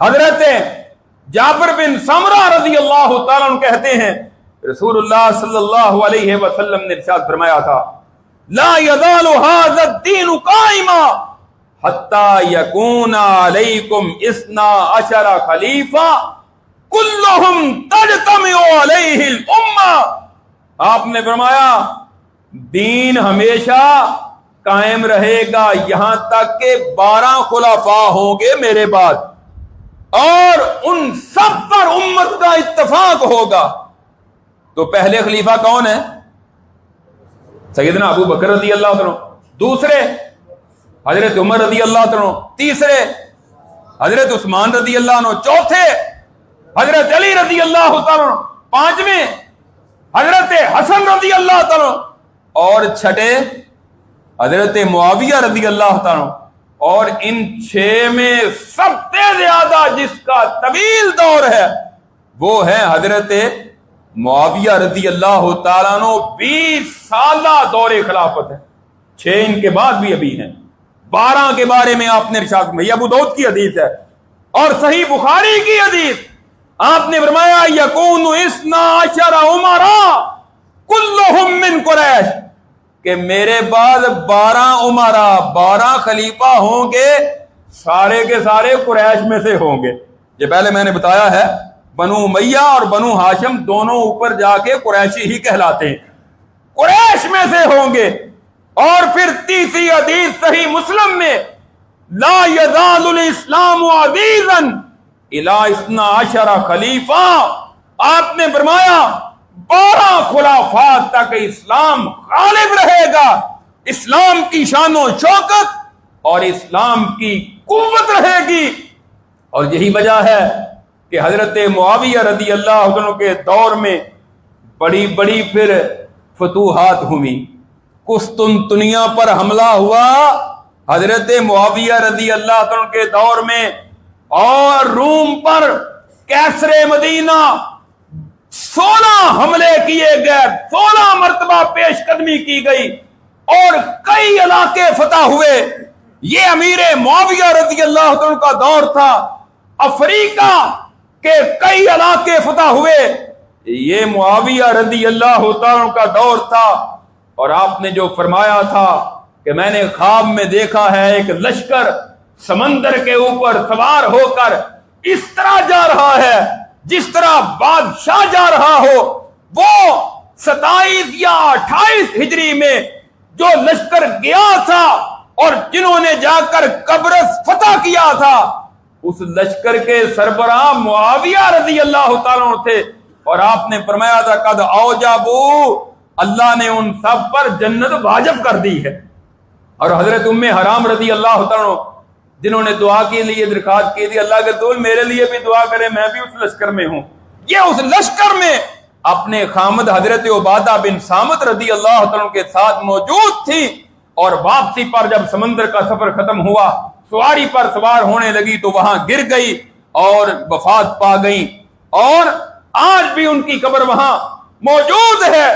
حضرت جابر بن سمرہ رضی اللہ تعالیٰ عنہ کہتے ہیں رسول اللہ صلی اللہ علیہ وسلم نے ارشاد فرمایا تھا لا يزال هذا الدين قائما حتى يكون عليكم 12 خلیفہ كلهم تجتمع عليه الامہ. آپ نے فرمایا دین ہمیشہ قائم رہے گا یہاں تک کہ 12 خلفاء ہوں گے میرے بعد، اور ان سب پر امت کا اتفاق ہوگا. تو پہلے خلیفہ کون ہے؟ سیدنا ابو بکر رضی اللہ عنہ، دوسرے حضرت عمر رضی اللہ عنہ، تیسرے حضرت عثمان رضی اللہ عنہ، چوتھے حضرت علی رضی اللہ عنہ، پانچویں حضرت حسن رضی اللہ عنہ، اور چھٹے حضرت معاویہ رضی اللہ عنہ. اور ان 6 میں سب سے زیادہ جس کا طویل دور ہے وہ ہے حضرت معاویہ رضی اللہ تعالیٰ عنہ. 20 سالہ دور خلافت ہے، 6 ان کے بعد بھی ابھی ہیں. 12 کے بارے میں آپ نے ارشاد میں، یہ ابو داؤد کی حدیث ہے اور صحیح بخاری کی حدیث. آپ نے فرمایا یکون 12 امراء کلہم من قریش، کہ میرے بعد 12 امراء 12 خلیفہ ہوں گے، سارے کے سارے قریش میں سے ہوں گے. یہ پہلے میں نے بتایا ہے بنو امیہ اور بنو ہاشم دونوں اوپر جا کے قریشی ہی کہلاتے ہیں، قریش میں سے ہوں گے. اور پھر تیسری حدیث صحیح مسلم میں لا یزال الاسلام عزیزا الی 12 خلیفہ، آپ نے فرمایا 12 خلفاء تک اسلام غالب رہے گا، اسلام کی شان و شوکت اور اسلام کی قوت رہے گی. اور یہی وجہ ہے کہ حضرت معاویہ رضی اللہ عنہ کے دور میں بڑی بڑی پھر فتوحات ہوئی. قسطنطنیہ پر حملہ ہوا حضرت معاویہ رضی اللہ عنہ کے دور میں، اور روم پر کیسر مدینہ 16 حملے کیے گئے، 16 مرتبہ پیش قدمی کی گئی اور کئی علاقے فتح ہوئے. یہ امیر معاویہ رضی اللہ عنہ کا دور تھا. افریقہ کے کئی علاقے فتح ہوئے، یہ معاویہ رضی اللہ عنہ کا دور تھا. اور آپ نے جو فرمایا تھا کہ میں نے خواب میں دیکھا ہے ایک لشکر سمندر کے اوپر سوار ہو کر اس طرح جا رہا ہے جس طرح بادشاہ جا رہا ہو. وہ 27 یا 28 ہجری میں جو لشکر گیا تھا اور جنہوں نے جا کر قبرص فتح کیا تھا، اس لشکر کے سربراہ معاویہ رضی اللہ تعالیٰ عنہ تھے. اور آپ نے فرمایا تھا قد اوجبوا، اللہ نے ان سب پر جنت واجب کر دی ہے. اور حضرت ام حرام رضی اللہ تعالیٰ عنہ جنہوں نے دعا کے لیے درخواست کی تھی اللہ کے رسول میرے لیے بھی دعا کرے، میں بھی اس لشکر میں ہوں، یہ اس لشکر میں اپنے خامد حضرت عبادہ بن صامت رضی اللہ عنہ کے ساتھ موجود تھی. اور واپسی پر جب سمندر کا سفر ختم ہوا، سواری پر سوار ہونے لگی تو وہاں گر گئی اور وفات پا گئی. اور آج بھی ان کی قبر وہاں موجود ہے.